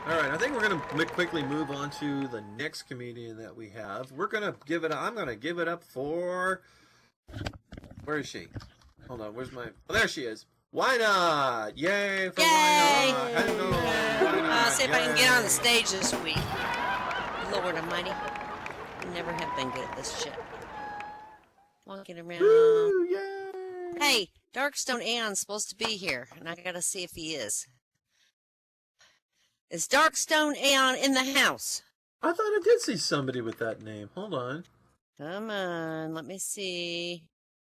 All right, I think we're going to quickly move on to the next comedian that we have. We're going to give it. I'm going to give it up for. Where is she? Hold on. Where's my? Oh, there she is. Why not? Yay for Yay! Why Not? Hello. Why not? See if I can get on the stage this week. Lord Almighty, I never have been good at this shit. Walking around. Woo, yay! Hey, Darkstone Aeon's supposed to be here, and I gotta see if he is. Is Darkstone Aeon in the house? I thought I did see somebody with that name. Hold on. Come on, let me see.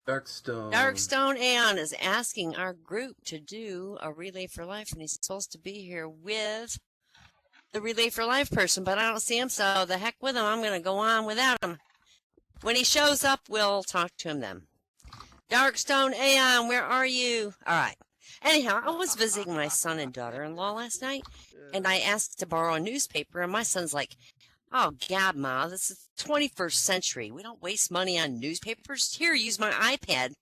Darkstone. Darkstone Aeon is asking our group to do a Relay for Life, and he's supposed to be here with the Relay for Life person, but I don't see him, so the heck with him. I'm going to go on without him. When he shows up, we'll talk to him then. Darkstone Aeon, where are you? All right. Anyhow, I was visiting my son and daughter-in-law last night, and I asked to borrow a newspaper, and my son's like, oh, God, Ma, this is 21st century. We don't waste money on newspapers. Here, use my iPad.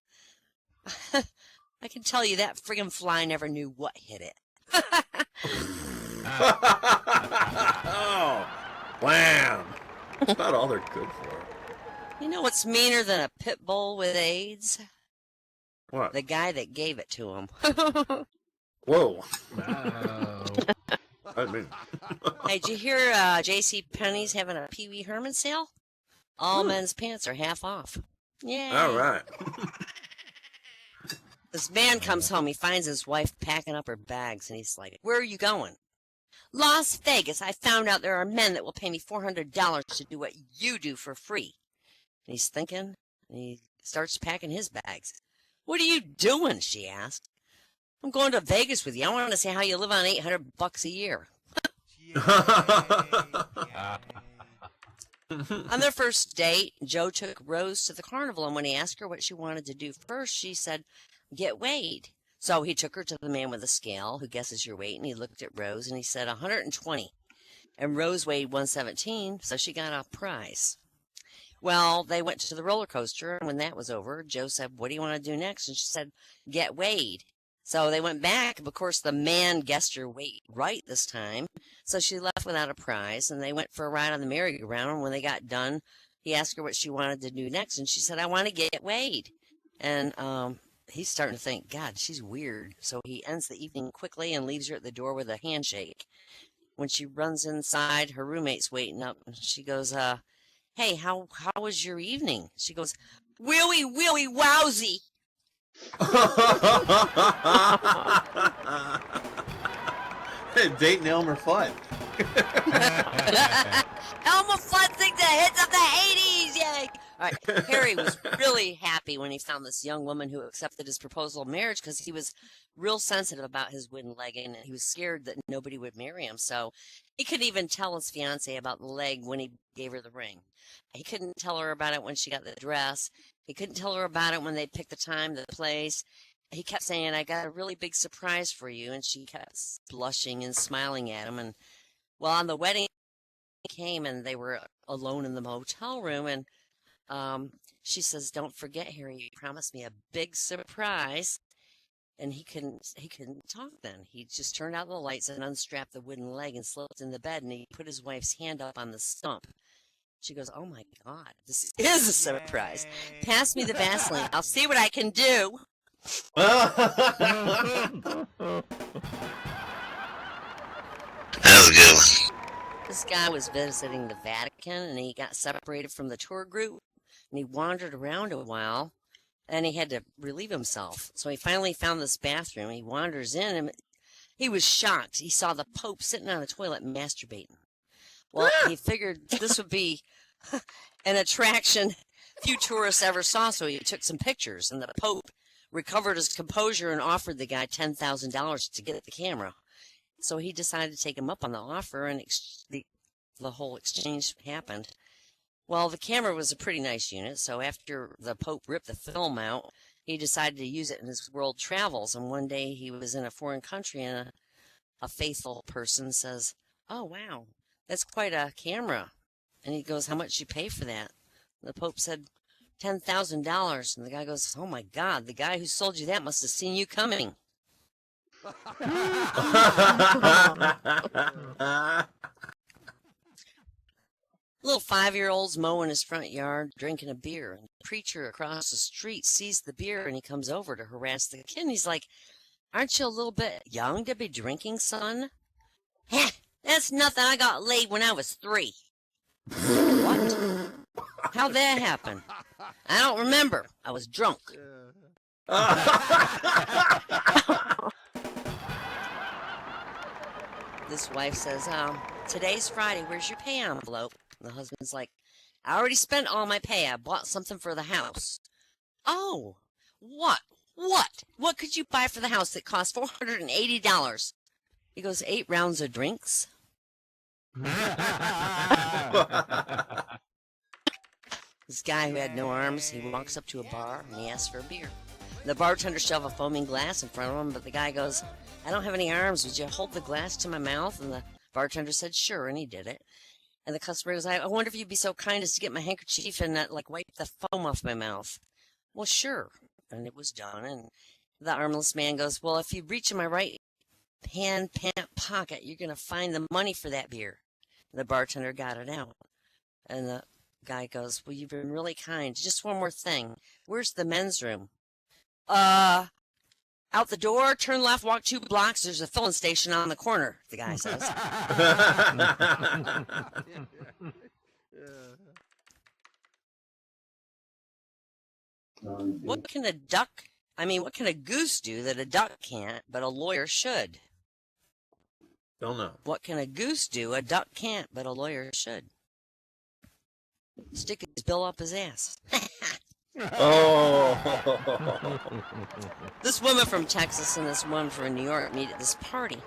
I can tell you that friggin' fly never knew what hit it. Oh, wham! That's about all they're good for. You know what's meaner than a pit bull with AIDS? What? The guy that gave it to him. Whoa. Wow. I mean. Hey, did you hear J.C. Penney's having a Pee Wee Herman sale? All men's pants are half off. Yay. All right. This man comes home. He finds his wife packing up her bags, and he's like, where are you going? Las Vegas. I found out there are men that will pay me $400 to do what you do for free. And he's thinking, and he starts packing his bags. What are you doing? She asked. I'm going to Vegas with you. I want to see how you live on $800 a year. On their first date, Joe took Rose to the carnival, and when he asked her what she wanted to do first, she said, get weighed. So he took her to the man with the scale who guesses your weight, and he looked at Rose, and he said 120. And Rose weighed 117, so she got a prize. Well, they went to the roller coaster, and when that was over, Joe said, what do you want to do next? And she said, get weighed. So they went back. Of course, the man guessed her weight right this time. So she left without a prize, and they went for a ride on the merry-go-round. And when they got done, he asked her what she wanted to do next, and she said, I want to get weighed. And he's starting to think, God, she's weird. So he ends the evening quickly and leaves her at the door with a handshake. When she runs inside, her roommate's waiting up, and she goes, hey, how was your evening? She goes, willy, willy, wowsy. Dating Elmer Fudd. Elmer Fudd thinks the hits of the 80s, yay! All right, Harry was really happy when he found this young woman who accepted his proposal of marriage because he was real sensitive about his wooden leg, and he was scared that nobody would marry him. So he couldn't even tell his fiancée about the leg when he gave her the ring. He couldn't tell her about it when she got the dress. He couldn't tell her about it when they picked the time, the place. He kept saying, I got a really big surprise for you. And she kept blushing and smiling at him. And well, on the wedding came, and they were alone in the motel room. And she says, don't forget, Harry, you promised me a big surprise. And he couldn't talk then. He just turned out the lights and unstrapped the wooden leg and slipped in the bed. And he put his wife's hand up on the stump. She goes, oh, my God, this is a surprise. Pass me the Vaseline. I'll see what I can do. That was a good one. This guy was visiting the Vatican, and he got separated from the tour group, and he wandered around a while, and he had to relieve himself. So he finally found this bathroom. He wanders in, and he was shocked. He saw the Pope sitting on a toilet masturbating. Well, he figured this would be an attraction few tourists ever saw, so he took some pictures, and the Pope recovered his composure and offered the guy $10,000 to get the camera. So he decided to take him up on the offer, and the whole exchange happened. Well, the camera was a pretty nice unit, so after the Pope ripped the film out, he decided to use it in his world travels, and one day he was in a foreign country, and a faithful person says, oh, wow, that's quite a camera. And he goes, how much you pay for that? And the Pope said, $10,000. And the guy goes, oh, my God, the guy who sold you that must have seen you coming. 5-year-old's mowing his front yard, drinking a beer. And the preacher across the street sees the beer, and he comes over to harass the kid. And he's like, "Aren't you a little bit young to be drinking, son?" "Heh, that's nothing. I got laid when I was 3. "What? How'd that happen?" "I don't remember. I was drunk." This wife says, "Today's Friday. Where's your pay envelope?" And the husband's like, "I already spent all my pay. I bought something for the house." "Oh, what? What could you buy for the house that cost $480? He goes, 8 rounds of drinks. This guy who had no arms, he walks up to a bar and he asks for a beer. The bartender shoves a foaming glass in front of him, but the guy goes, "I don't have any arms. Would you hold the glass to my mouth?" And the bartender said, "Sure," and he did it. And the customer goes, "I wonder if you'd be so kind as to get my handkerchief and wipe the foam off my mouth." "Well, sure." And it was done. And the armless man goes, "Well, if you reach in my right hand pant pocket, you're going to find the money for that beer." And the bartender got it out. And the guy goes, "Well, you've been really kind. Just one more thing. Where's the men's room?" Out the door, turn left, walk 2 blocks. There's a filling station on the corner," the guy says. What can a goose do that a duck can't, but a lawyer should? Don't know. What can a goose do a duck can't, but a lawyer should? Stick his bill up his ass. Oh. This woman from Texas and this woman from New York meet at this party.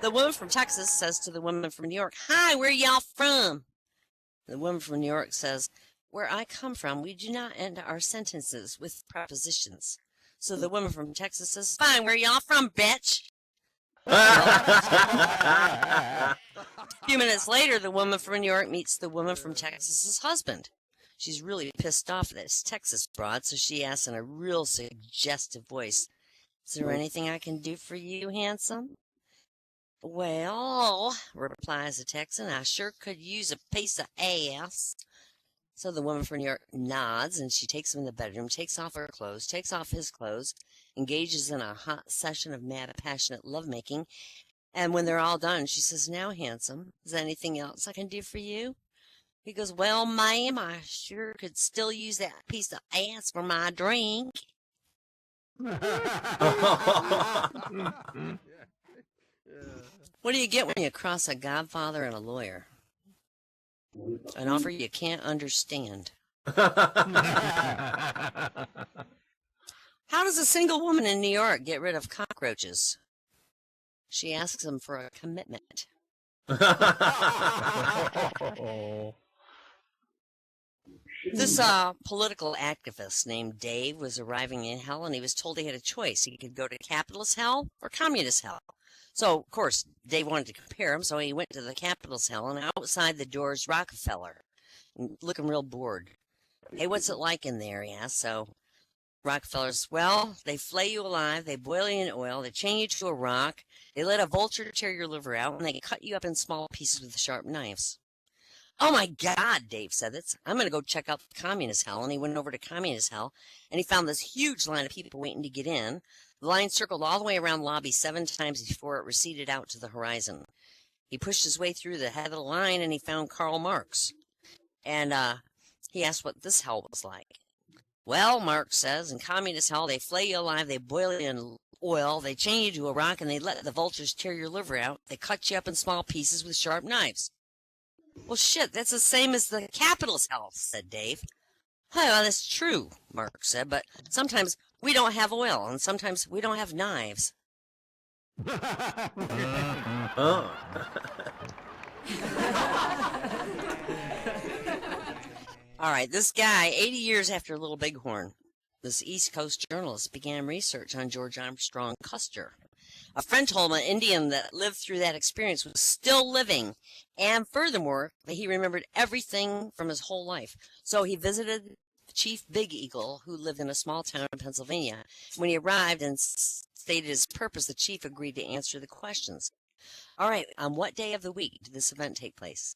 The woman from Texas says to the woman from New York, "Hi, where y'all from?" The woman from New York says, "Where I come from, we do not end our sentences with prepositions." So the woman from Texas says, "Fine, where y'all from, bitch?" A few minutes later, the woman from New York meets the woman from Texas's husband. She's really pissed off at this Texas broad, so she asks in a real suggestive voice, "Is there anything I can do for you, handsome?" "Well," replies the Texan, "I sure could use a piece of ass." So the woman from New York nods, and she takes him in the bedroom, takes off her clothes, takes off his clothes, engages in a hot session of mad, passionate lovemaking. And when they're all done, she says, "Now, handsome, is there anything else I can do for you?" He goes, "Well, ma'am, I sure could still use that piece of ass for my drink." What do you get when you cross a godfather and a lawyer? An offer you can't understand. How does a single woman in New York get rid of cockroaches? She asks them for a commitment. This political activist named Dave was arriving in hell, and he was told he had a choice. He could go to capitalist hell or communist hell. So, of course, Dave wanted to compare them, so he went to the capitalist hell, and outside the door is Rockefeller, looking real bored. "Hey, what's it like in there?" he asked. So Rockefeller's, "Well, they flay you alive, they boil you in oil, they chain you to a rock, they let a vulture tear your liver out, and they cut you up in small pieces with sharp knives." "Oh my God," Dave said, "I'm going to go check out the communist hell." And he went over to communist hell, and he found this huge line of people waiting to get in. The line circled all the way around the lobby 7 times before it receded out to the horizon. He pushed his way through the head of the line, and he found Karl Marx. And he asked what this hell was like. "Well," Marx says, "in communist hell, they flay you alive, they boil you in oil, they chain you to a rock, and they let the vultures tear your liver out. They cut you up in small pieces with sharp knives." "Well, shit, that's the same as the capitalist hell," said Dave. "Well, that's true," Mark said, "but sometimes we don't have oil, and sometimes we don't have knives." Oh. All right, this guy, 80 years after Little Bighorn, this East Coast journalist began research on George Armstrong Custer. A friend told him an Indian that lived through that experience was still living, and furthermore, that he remembered everything from his whole life. So he visited Chief Big Eagle, who lived in a small town in Pennsylvania. When he arrived and stated his purpose, the chief agreed to answer the questions. All right, on what day of the week did this event take place?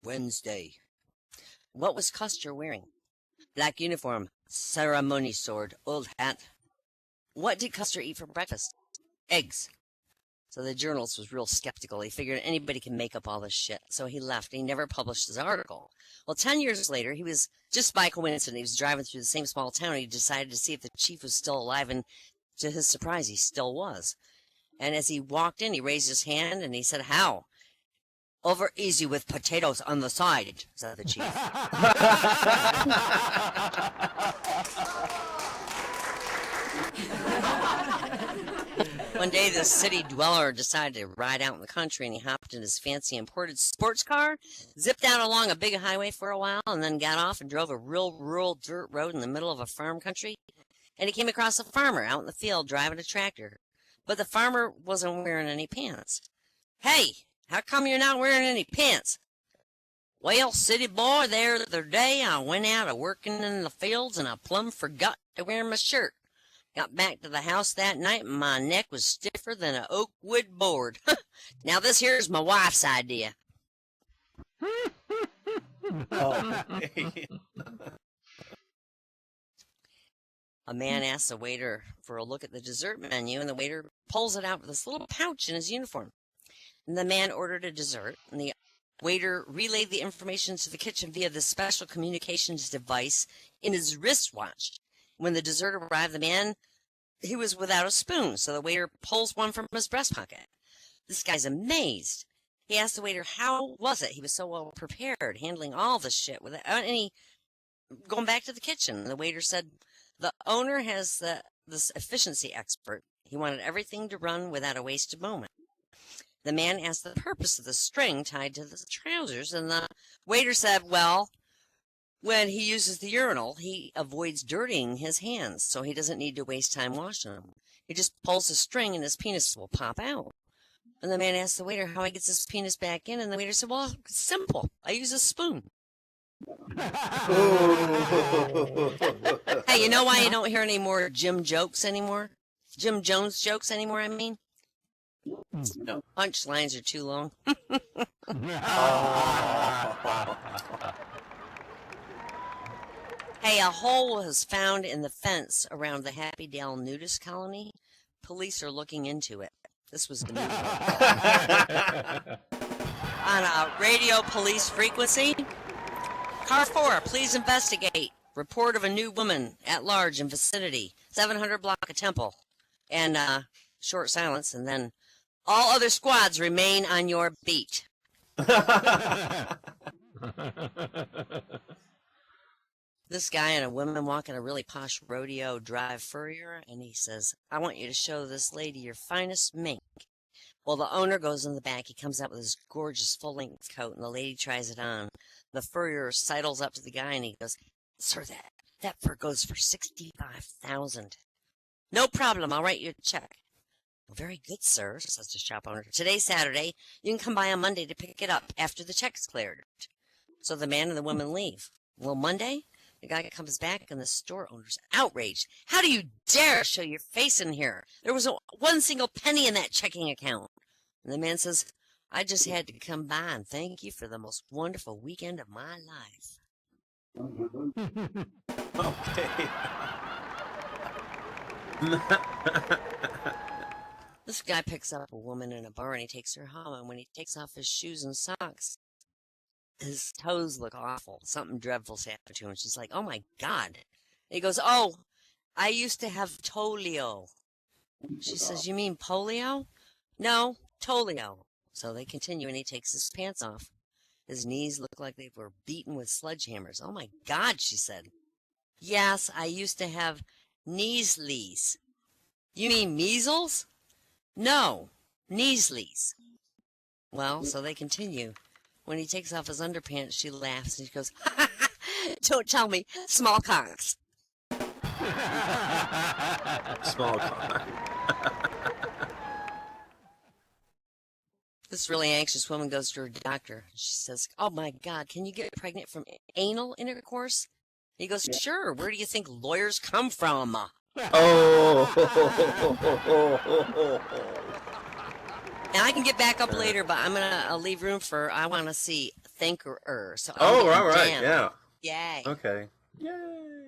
Wednesday. What was Custer wearing? Black uniform, ceremony sword, old hat. What did Custer eat for breakfast? Eggs. So the journalist was real skeptical. He figured anybody can make up all this shit. So he left. He never published his article. Well, 10 years later, he was just by coincidence. He was driving through the same small town. And he decided to see if the chief was still alive. And to his surprise, he still was. And as he walked in, he raised his hand and he said, "How?" "Over easy with potatoes on the side," said the chief. One day, this city dweller decided to ride out in the country, and he hopped in his fancy imported sports car, zipped down along a big highway for a while, and then got off and drove a real rural dirt road in the middle of a farm country. And he came across a farmer out in the field driving a tractor. But the farmer wasn't wearing any pants. "Hey, how come you're not wearing any pants?" "Well, city boy, the other day I went out a working in the fields and I plumb forgot to wear my shirt. Got back to the house that night and my neck was stiffer than an oak wood board. Now this here's my wife's idea." Oh. A man asks a waiter for a look at the dessert menu, and the waiter pulls it out with this little pouch in his uniform. And the man ordered a dessert, and the waiter relayed the information to the kitchen via the special communications device in his wristwatch. When the dessert arrived, the man, he was without a spoon, so the waiter pulls one from his breast pocket. This guy's amazed. He asked the waiter how was it he was so well prepared, handling all this shit without any going back to the kitchen. And the waiter said, "The owner has this efficiency expert. He wanted everything to run without a wasted moment." The man asked the purpose of the string tied to the trousers, and the waiter said, "Well, when he uses the urinal, he avoids dirtying his hands, so he doesn't need to waste time washing them. He just pulls the string and his penis will pop out." And the man asked the waiter how he gets his penis back in, and the waiter said, "Well, it's simple. I use a spoon." Hey, you know why you don't hear any more Jim jokes anymore? Jim Jones jokes anymore, I mean? No. Punchlines are too long. Hey, a hole was found in the fence around the Happy Dale nudist colony. Police are looking into it. This was the news. On a radio police frequency. Car 4, please investigate. Report of a new woman at large in vicinity. 700 block of Temple. And short silence, and then all other squads remain on your beat. This guy and a woman walking a really posh rodeo drive furrier, and he says, "I want you to show this lady your finest mink." Well, the owner goes in the back. He comes out with his gorgeous full-length coat, and the lady tries it on. The furrier sidles up to the guy, and he goes, "Sir, that fur goes for $65,000. "No problem. I'll write you a check." "Well, very good, sir," says the shop owner. "Today's Saturday. You can come by on Monday to pick it up after the check's cleared." So the man and the woman leave. Well, Monday, the guy comes back, and the store owner's outraged. "How do you dare show your face in here? There was one single penny in that checking account." And the man says, "I just had to come by and thank you for the most wonderful weekend of my life." Okay. This guy picks up a woman in a bar, and he takes her home, and when he takes off his shoes and socks, his toes look awful. Something dreadful's happened to him. She's like, "Oh my God." And he goes, "Oh, I used to have polio." She says, "You mean polio?" "No, polio." So they continue, and he takes his pants off. His knees look like they were beaten with sledgehammers. "Oh my God," she said. "Yes, I used to have kneesleys." "You mean measles?" "No, kneesleys." Well, so they continue. When he takes off his underpants, she laughs, and she goes, "Ha, ha, ha, don't tell me, smallpox." Smallpox. This really anxious woman goes to her doctor. She says, "Oh my God, can you get pregnant from anal intercourse?" He goes, "Sure. Where do you think lawyers come from?" Oh. And I can get back up Uh, later, but I'm gonna leave room for. I want to see Thinker. So I'm Oh, getting all right. down. Yeah. Yay. Okay. Yay.